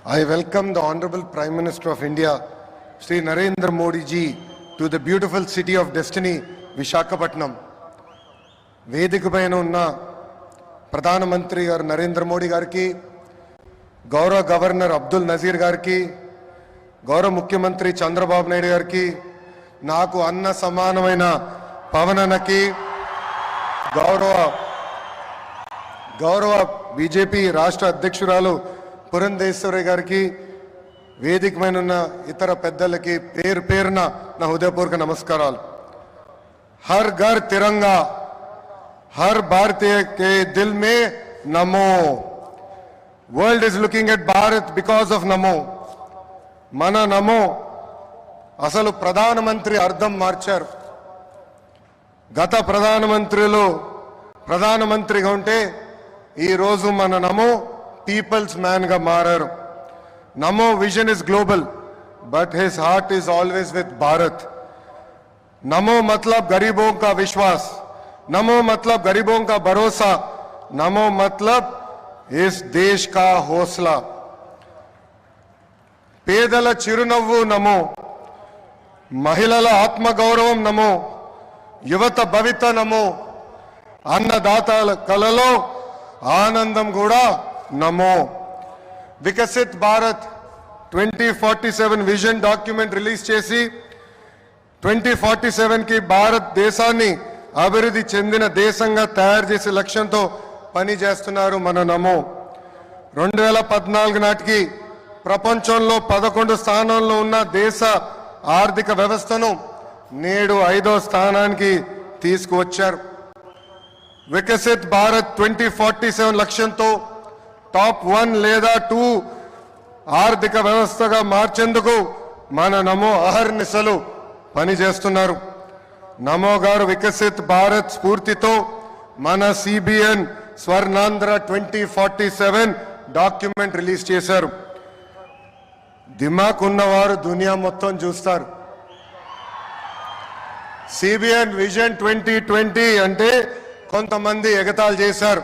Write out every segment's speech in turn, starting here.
I welcome the Honorable Prime Minister of India, Shri Narendra Modi ji, to the beautiful city of destiny, Vishakhapatnam. వేదికపైన ఉన్న ప్రధానమంత్రి గారు నరేంద్ర మోడీ గారికి, గౌరవ governor Abdul Nazir గారికి, గౌరవ ముఖ్యమంత్రి చంద్రబాబు నాయుడు గారికి, నాకు అన్న సమానమైన పవనన్నకి, గౌరవ బీజేపీ రాష్ట్ర అధ్యక్షురాలు పురంధేశ్వరి గారికి, వేదికమైన ఉన్న ఇతర పెద్దలకి పేరు పేరున నా హృదయపూర్వక నమస్కారాలు. హర్ ఘర్ తిరంగా, हर भारतीय के दिल में नमो. World is looking at Bharat because of नमो. मन नमो असलु प्रधानमंत्री अर्थम मार्चाరు. గత ప్రధానమంత్రిగా ఉంటే ఈ రోజు మన నమో పీపుల్స్ మ్యాన్ గా మారారు. నమో vision is global but his heart is always with Bharat. नमो मतलब गरीबों का विश्वास, नमो मतलब गरीबों का भरोसा, नमो मतलब इस देश का हौसला. పేదల చిరునవ్వు నమో, మహిళల ఆత్మగౌరవం నమో, యువత భవిత నమో, అన్నదాతల కలలో ఆనందం కూడా నమో. Viksit Bharat 2047 vision document release చేసి 2047 కి భారతదేశాన్ని అభివృద్ధి చెందిన దేశంగా తయారు చేసే లక్ష్యంతో పనిచేస్తున్నారు మన నమో. 2014 నాటికి ప్రపంచంలో 11 స్థానంలో ఉన్న దేశ ఆర్థిక వ్యవస్థను నేడు 5వ స్థానానికి తీసుకువచ్చారు. వికసిత్ భారత్ 2047 లక్ష్యంతో టాప్ 1 లేదా 2 ఆర్థిక వ్యవస్థగా మార్చేందుకు మన నమో అహర్నిశలు పనిచేస్తున్నారు. నమో గారు వికసిత్ భారత్ స్ఫూర్తితో మన సిబిఎన్ స్వర్ణాంధ్ర 2047 డాక్యుమెంట్ రిలీజ్ చేశారు. దిమాక్ ఉన్నవారు దునియా మొత్తం చూస్తారు. సిబిఎన్ విజన్ 2020 అంటే కొంతమంది ఎగతాళి చేశారు,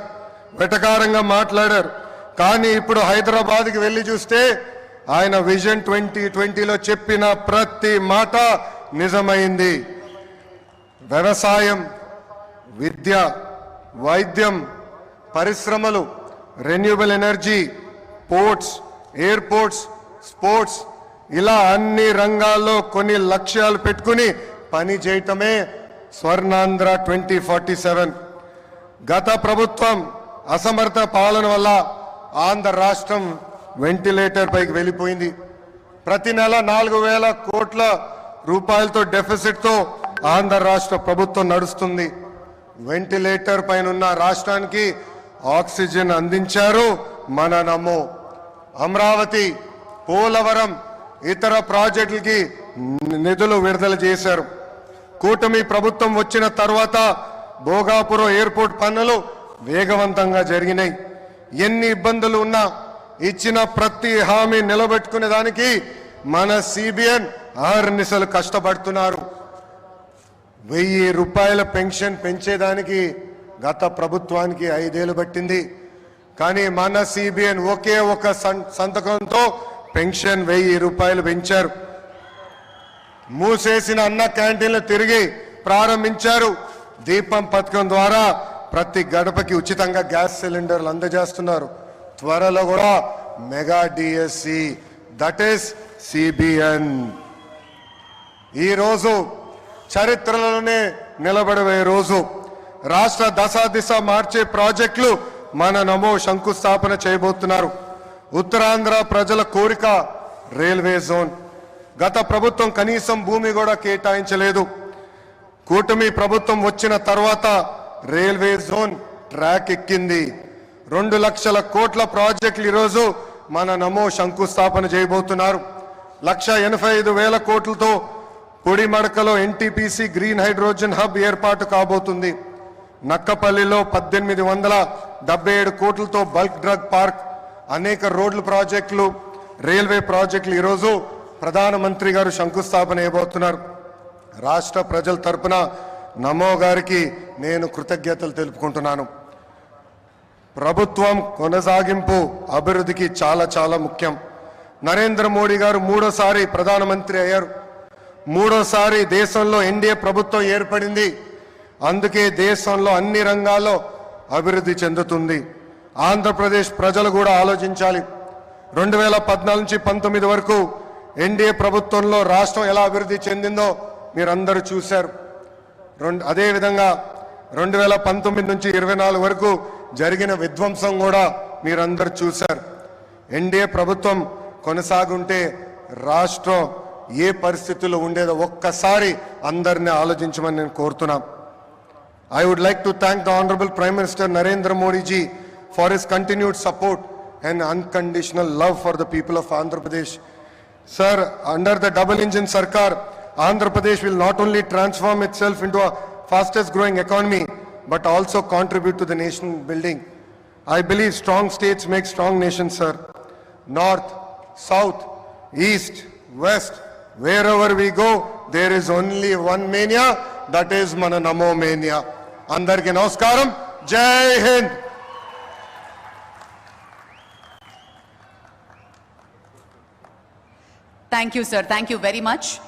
వెటకారంగా మాట్లాడారు. కానీ ఇప్పుడు హైదరాబాద్కి వెళ్ళి చూస్తే ఆయన విజన్ 2020లో చెప్పిన ప్రతి మాట నిజమైంది. వ్యవసాయం, విద్య, వైద్యం, పరిశ్రమలు, renewable energy, ports, airports, sports, ఇలా అన్ని రంగాల్లో కొన్ని లక్ష్యాలు పెట్టుకుని పని చేయటమే స్వర్ణాంధ్ర 2047. గత ప్రభుత్వం అసమర్థ పాలన వల్ల ఆంధ్ర రాష్ట్రం వెంటిలేటర్ పైకి వెళ్ళిపోయింది. ప్రతి నెల 4,000 కోట్ల రూపాయలతో డెఫిసిట్తో ఆంధ్ర రాష్ట్ర ప్రభుత్వం నడుస్తుంది. వెంటిలేటర్ పైన ఉన్న రాష్ట్రానికి ఆక్సిజన్ అందించారు మన నమో. అమరావతి, పోలవరం, ఇతర ప్రాజెక్టులకి నిధులు విడుదల చేశారు. కూటమి ప్రభుత్వం వచ్చిన తర్వాత భోగాపురం ఎయిర్పోర్ట్ పనులు వేగవంతంగా జరిగినాయి. ఎన్ని ఇబ్బందులు ఉన్నా ఇచ్చిన ప్రతి హామీ నిలబెట్టుకునే దానికి మన సిబిఎన్ అహర్నిశలు కష్టపడుతున్నారు. 1,000 రూపాయల పెన్షన్ పెంచేదానికి గత ప్రభుత్వానికి 5 ఏళ్లు పట్టింది. కానీ మన సిబిఎన్ ఒకే ఒక సంతకంతో పెన్షన్ 1,000 రూపాయలు పెంచారు. మూసేసిన అన్న క్యాంటీన్లు తిరిగి ప్రారంభించారు. దీపం పథకం ద్వారా ప్రతి గడపకి ఉచితంగా గ్యాస్ సిలిండర్లు అందజేస్తున్నారు. త్వరలో కూడా mega DSC, that is CBN. ఈరోజు చరిత్రలోనే నిలబడే రోజు. రాష్ట్ర దశ మార్చే ప్రాజెక్టులు మన నమో శంకుస్థాపన చేయబోతున్నారు. ఉత్తరాంధ్ర ప్రజల కోరిక రైల్వే జోన్. గత ప్రభుత్వం కనీసం భూమి కూడా కేటాయించలేదు. కూటమి ప్రభుత్వం వచ్చిన తర్వాత రైల్వే జోన్ ట్రాక్ ఎక్కింది. 2 లక్షల కోట్ల ప్రాజెక్టులు ఈరోజు మన నమో శంకుస్థాపన చేయబోతున్నారు. 1,85,000 కోట్లతో పొడిమడకలో ఎన్టీపీసీ గ్రీన్ హైడ్రోజన్ హబ్ ఏర్పాటు కాబోతుంది. నక్కపల్లిలో 1,877 కోట్లతో బల్క్ డ్రగ్ పార్క్, అనేక రోడ్ల ప్రాజెక్టులు, రైల్వే ప్రాజెక్టులు ఈరోజు ప్రధానమంత్రి గారు శంకుస్థాపన చేయబోతున్నారు. రాష్ట్ర ప్రజల తరపున నమో గారికి నేను కృతజ్ఞతలు తెలుపుకుంటున్నాను. ప్రభుత్వం కొనసాగింపు అభివృద్ధికి చాలా చాలా ముఖ్యం. నరేంద్ర మోడీ గారు మూడోసారి ప్రధానమంత్రి అయ్యారు. మూడోసారి దేశంలో ఎన్డీఏ ప్రభుత్వం ఏర్పడింది. అందుకే దేశంలో అన్ని రంగాల్లో అభివృద్ధి చెందుతుంది. ఆంధ్రప్రదేశ్ ప్రజలు కూడా ఆలోచించాలి. 2014 నుంచి 19 వరకు ఎన్డీఏ ప్రభుత్వంలో రాష్ట్రం ఎలా అభివృద్ధి చెందిందో మీరందరూ చూశారు. అదేవిధంగా 2019 నుంచి 24 వరకు జరిగిన విధ్వంసం కూడా మీరందరూ చూశారు. ఎన్డీఏ ప్రభుత్వం కొనసాగుంటే రాష్ట్రం ఏ పరిస్థితుల్లో ఉండేదో ఒక్కసారి అందరినీ ఆలోచించమని నేను కోరుతున్నా. I would like to thank the Honorable Prime Minister Narendra Modi ji for his continued support and unconditional love for the people of Andhra Pradesh. Sir, under the double engine Sarkar, Andhra Pradesh will not only transform itself into a fastest growing economy but also contribute to the nation building. I believe strong states make strong nations, sir. North, south, east, west, wherever we go, there is only one mania, that is mana Namo mania. Andarki namaskaram, Jai Hind. Thank you, sir. Thank you very much.